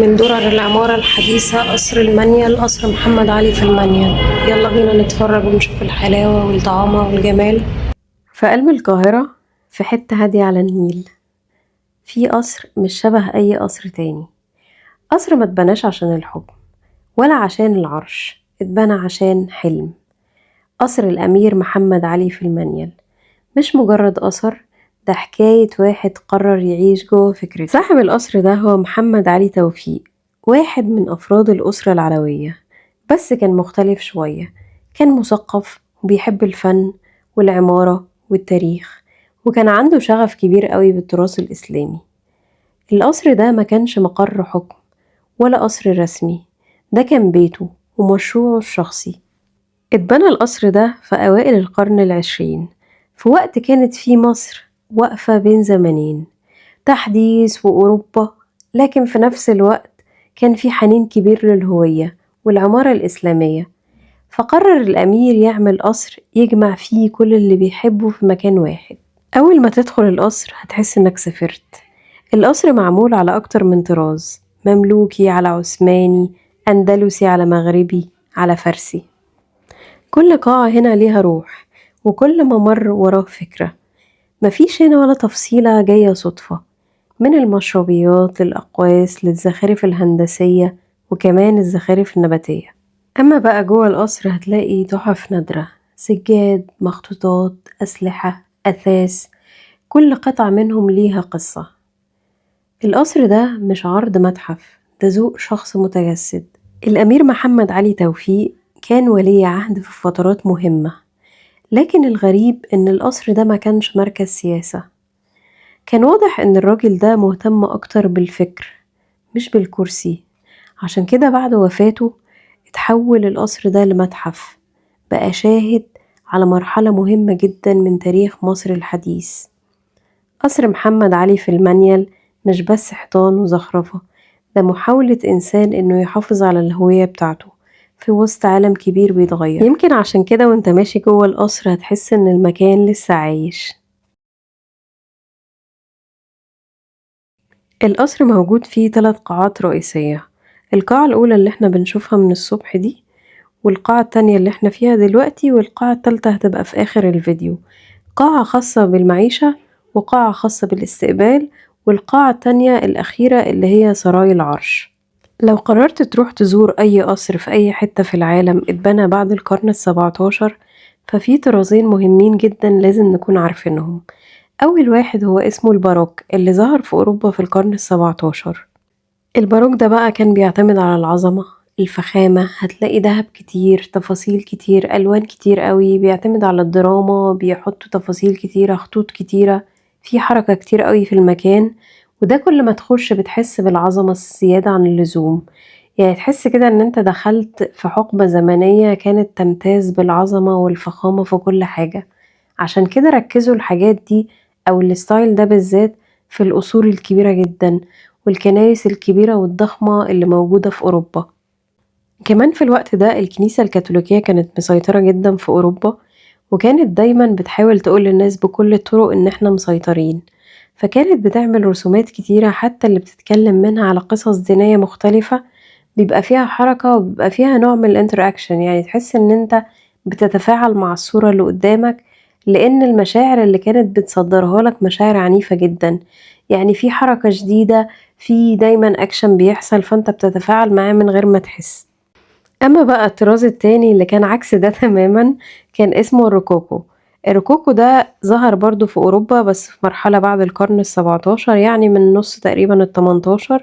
من درر العمارة الحديثة قصر المنيل، قصر محمد علي في المنيل. يلا بينا نتفرج ونشوف الحلاوة والطعامة والجمال. في قلب القاهرة، في حتة هادية على النيل، في قصر مش شبه أي قصر تاني. قصر ما اتبناش عشان الحكم ولا عشان العرش، اتبنى عشان حلم. قصر الأمير محمد علي في المنيل مش مجرد أثر، ده حكاية واحد قرر يعيش جوه فكرته. صاحب القصر ده هو محمد علي توفيق، واحد من أفراد الأسرة العلوية، بس كان مختلف شوية. كان مثقف وبيحب الفن والعمارة والتاريخ، وكان عنده شغف كبير قوي بالتراث الإسلامي. القصر ده ما كانش مقر حكم ولا قصر رسمي، ده كان بيته ومشروعه الشخصي. اتبنى القصر ده في أوائل القرن العشرين، في وقت كانت فيه مصر واقفة بين زمنين، تحديث وأوروبا، لكن في نفس الوقت كان في حنين كبير للهوية والعمارة الإسلامية. فقرر الأمير يعمل قصر يجمع فيه كل اللي بيحبه في مكان واحد. أول ما تدخل القصر هتحس إنك سافرت. القصر معمول على أكتر من طراز، مملوكي على عثماني، أندلسي على مغربي على فارسي. كل قاعة هنا ليها روح، وكل ممر وراه فكرة. مفيش هنا ولا تفصيلة جاية صدفة، من المشربيات للأقواس للزخارف الهندسية وكمان الزخارف النباتية. أما بقى جوه القصر هتلاقي تحف نادرة، سجاد، مخطوطات، أسلحة، أثاث، كل قطعة منهم ليها قصة. القصر ده مش عرض متحف، ده ذوق شخص متجسد. الأمير محمد علي توفيق كان ولي عهد في فترات مهمة، لكن الغريب إن القصر ده ما كانش مركز سياسة. كان واضح إن الراجل ده مهتم أكتر بالفكر مش بالكرسي. عشان كده بعد وفاته اتحول القصر ده لمتحف، بقى شاهد على مرحلة مهمة جدا من تاريخ مصر الحديث. قصر محمد علي في المنيل مش بس حيطان وزخرفة، ده محاولة إنسان إنه يحافظ على الهوية بتاعته في وسط عالم كبير بيتغير. يمكن عشان كده وانت ماشي جوه القصر هتحس إن المكان لسه عايش. القصر موجود فيه 3 قاعات رئيسية، القاعة الأولى اللي احنا بنشوفها من الصبح دي، والقاعة التانية اللي احنا فيها دلوقتي، والقاعة التالتة هتبقى في آخر الفيديو. قاعة خاصة بالمعيشة، وقاعة خاصة بالاستقبال، والقاعة التانية الأخيرة اللي هي سراي العرش. لو قررت تروح تزور أي قصر في أي حتة في العالم اتبنى بعد القرن ال17، ففي طرازين مهمين جدا لازم نكون عارفينهم. أول واحد هو اسمه الباروك اللي ظهر في أوروبا في القرن ال17. الباروك ده بقى كان بيعتمد على العظمة، الفخامة، هتلاقي دهب كتير، تفاصيل كتير، ألوان كتير قوي، بيعتمد على الدراما، بيحطوا تفاصيل كتيرة، خطوط كتيرة، في حركة كتير قوي في المكان. وده كل ما تخش بتحس بالعظمة الزيادة عن اللزوم، يعني تحس كده ان انت دخلت في حقبة زمنية كانت تمتاز بالعظمة والفخامة في كل حاجة. عشان كده ركزوا الحاجات دي او الستايل ده بالذات في القصور الكبيرة جدا والكنائس الكبيرة والضخمة اللي موجودة في أوروبا. كمان في الوقت ده الكنيسة الكاثوليكية كانت مسيطرة جدا في أوروبا، وكانت دايما بتحاول تقول للناس بكل الطرق إن احنا مسيطرين. فكانت بتعمل رسومات كتيرة حتى اللي بتتكلم منها على قصص دينية مختلفة، بيبقى فيها حركة وبيبقى فيها نوع من الانتراكشن، يعني تحس إن انت بتتفاعل مع الصورة اللي قدامك، لأن المشاعر اللي كانت بتصدرها لك مشاعر عنيفة جدا. يعني في حركة شديدة، في دايما أكشن بيحصل، فانت بتتفاعل معاه من غير ما تحس. أما بقى الطراز التاني اللي كان عكس ده تماما كان اسمه الروكوكو. الروكوكو ده ظهر برضو في أوروبا بس في مرحلة بعد القرن ال17، يعني من نص تقريبا ال18،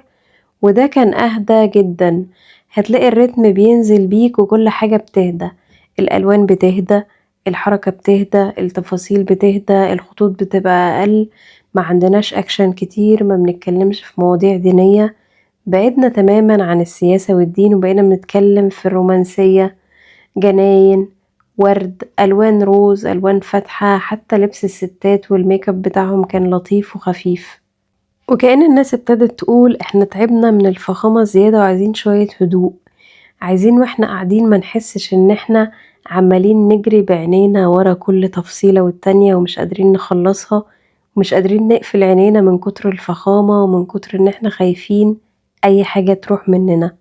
وده كان أهدى جدا. هتلاقي الريتم بينزل بيك وكل حاجة بتهدى، الألوان بتهدى، الحركة بتهدى، التفاصيل بتهدى، الخطوط بتبقى أقل، ما عندناش أكشن كتير، ما بنتكلمش في مواضيع دينية، بعدنا تماما عن السياسة والدين وبقينا بنتكلم في الرومانسية. جناين، ورد، ألوان روز، ألوان فاتحة، حتى لبس الستات والميك اب بتاعهم كان لطيف وخفيف. وكأن الناس ابتدت تقول احنا تعبنا من الفخامة زيادة وعايزين شوية هدوء، عايزين واحنا قاعدين ما نحسش ان احنا عمالين نجري بعينينا ورا كل تفصيلة والتانية ومش قادرين نخلصها، ومش قادرين نقفل عينينا من كتر الفخامة ومن كتر ان احنا خايفين أي حاجة تروح مننا.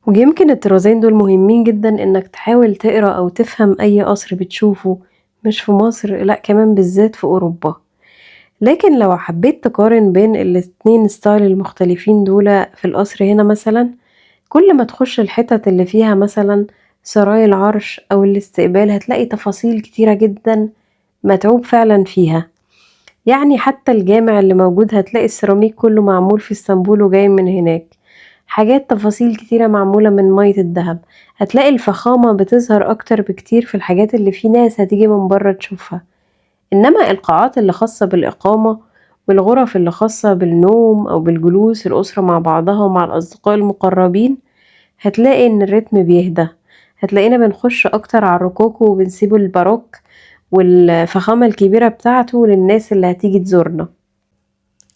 ويمكن الطرازين دول مهمين جدا إنك تحاول تقرأ أو تفهم أي قصر بتشوفه، مش في مصر لأ، كمان بالذات في أوروبا. لكن لو حبيت تقارن بين الاتنين ستايل المختلفين دول في القصر هنا مثلا، كل ما تخش الحتت اللي فيها مثلا سراي العرش أو الاستقبال هتلاقي تفاصيل كتيرة جدا متعوب فعلا فيها. يعني حتى الجامع اللي موجود هتلاقي السيراميك كله معمول في اسطنبول وجاي من هناك، حاجات تفاصيل كتيرة معمولة من مية الدهب. هتلاقي الفخامة بتظهر أكتر بكتير في الحاجات اللي في ناس هتيجي من برا تشوفها. إنما القاعات اللي خاصة بالإقامة والغرف اللي خاصة بالنوم أو بالجلوس الأسرة مع بعضها ومع الأصدقاء المقربين، هتلاقي إن الريتم بيهدى. هتلاقينا بنخش أكتر على الركوكو وبنسيب الباروك والفخامة الكبيرة بتاعته للناس اللي هتيجي تزورنا.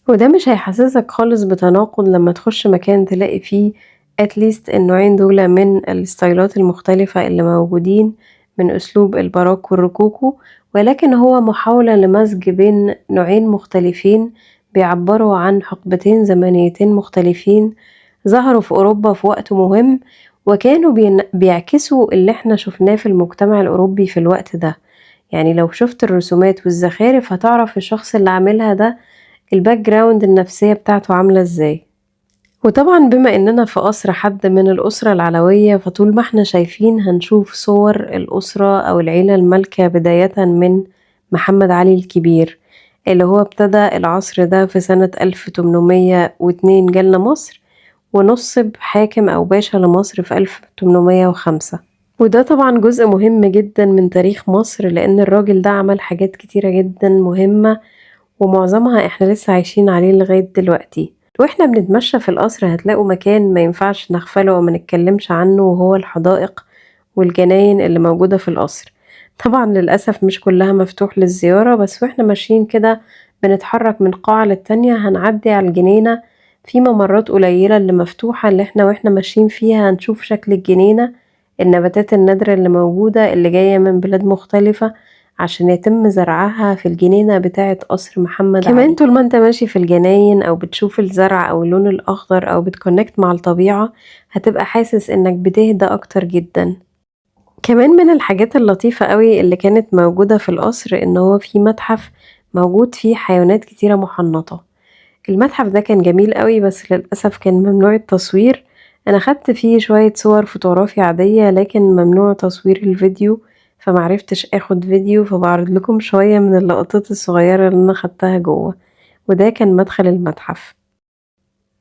وده مش هيحسسك خالص بتناقض لما تخش مكان تلاقي فيه اتليست النوعين دول من الستايلات المختلفة اللي موجودين من أسلوب الباروك والركوكو، ولكن هو محاولة لمزج بين نوعين مختلفين بيعبروا عن حقبتين زمنيتين مختلفين ظهروا في أوروبا في وقت مهم، وكانوا بيعكسوا اللي احنا شفناه في المجتمع الأوروبي في الوقت ده. يعني لو شفت الرسومات والزخارف هتعرف الشخص اللي عاملها ده الباك جراوند النفسية بتاعته عاملة ازاي. وطبعا بما اننا في قصر حد من الأسرة العلوية، فطول ما احنا شايفين هنشوف صور الأسرة أو العيلة المالكة بداية من محمد علي الكبير اللي هو ابتدى العصر ده في سنة 1802 جالنا مصر، ونصب حاكم أو باشا لمصر في 1805. وده طبعا جزء مهم جدا من تاريخ مصر، لأن الراجل ده عمل حاجات كتيرة جدا مهمة ومعظمها احنا لسه عايشين عليه لغاية دلوقتي. واحنا بنتمشى في القصر هتلاقوا مكان ما ينفعش نغفله وما نتكلمش عنه، وهو الحدائق والجناين اللي موجودة في القصر. طبعا للأسف مش كلها مفتوح للزيارة، بس واحنا ماشيين كده بنتحرك من قاعة للتانية هنعدي على الجنينة، في ممرات قليلة اللي مفتوحة اللي واحنا ماشيين فيها هنشوف شكل الجنينة، النباتات النادرة اللي موجودة اللي جاية من بلاد مختلفة عشان يتم زرعها في الجنينة بتاعة قصر محمد علي. كمان طول ما انت ماشي في الجناين او بتشوف الزرع او اللون الاخضر او بتكونكت مع الطبيعة، هتبقى حاسس انك بتهدى اكتر جدا. كمان من الحاجات اللطيفة قوي اللي كانت موجودة في القصر ان هو في متحف موجود فيه حيوانات كتيرة محنطة. المتحف ده كان جميل قوي بس للأسف كان ممنوع التصوير. انا خدت فيه شوية صور فوتوغرافي عادية لكن ممنوع تصوير الفيديو، فمعرفتش اخد فيديو، فبعرض لكم شوية من اللقطات الصغيرة اللي انا خدتها جوه. وده كان مدخل المتحف.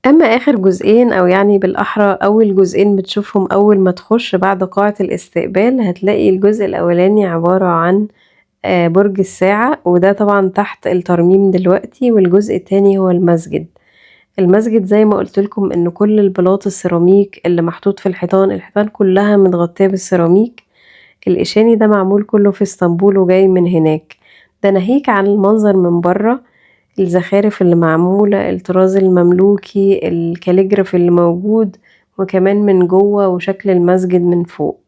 اما اخر جزئين او يعني بالاحرى اول جزئين بتشوفهم اول ما تخش بعد قاعة الاستقبال، هتلاقي الجزء الاولاني عبارة عن برج الساعة، وده طبعا تحت الترميم دلوقتي، والجزء التاني هو المسجد. المسجد زي ما قلت لكم ان كل البلاط السيراميك اللي محطوط في الحيطان كلها متغطية بالسيراميك. الإشاني ده معمول كله في اسطنبول وجاي من هناك. ده ناهيك عن المنظر من بره، الزخارف اللي معمولة، الطراز المملوكي، الكاليجراف اللي موجود، وكمان من جوه وشكل المسجد من فوق.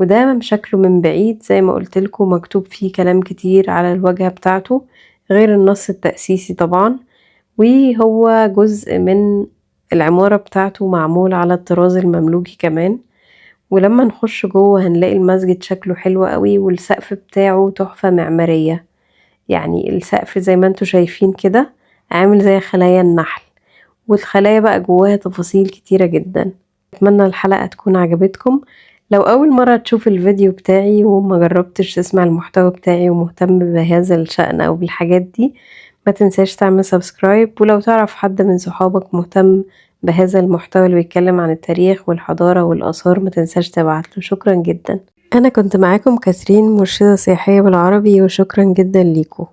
وده شكله من بعيد زي ما قلت لكم مكتوب فيه كلام كتير على الواجهة بتاعته غير النص التأسيسي طبعا، وهو جزء من العمارة بتاعته معمول على الطراز المملوكي كمان. ولما نخش جوه هنلاقي المسجد شكله حلو قوي، والسقف بتاعه تحفة معمارية. يعني السقف زي ما انتوا شايفين كده عامل زي خلايا النحل، والخلايا بقى جواها تفاصيل كتيرة جدا. اتمنى الحلقة تكون عجبتكم. لو اول مرة تشوف الفيديو بتاعي وما جربتش تسمع المحتوى بتاعي ومهتم بهذا الشأن او بالحاجات دي، ما تنساش تعمل سبسكرايب. ولو تعرف حد من صحابك مهتم بهذا المحتوى اللي بيتكلم عن التاريخ والحضارة والآثار، ما تنساش تبعتله. شكرا جدا. أنا كنت معاكم كاترين، مرشدة سياحية بالعربي، وشكرا جدا ليكم.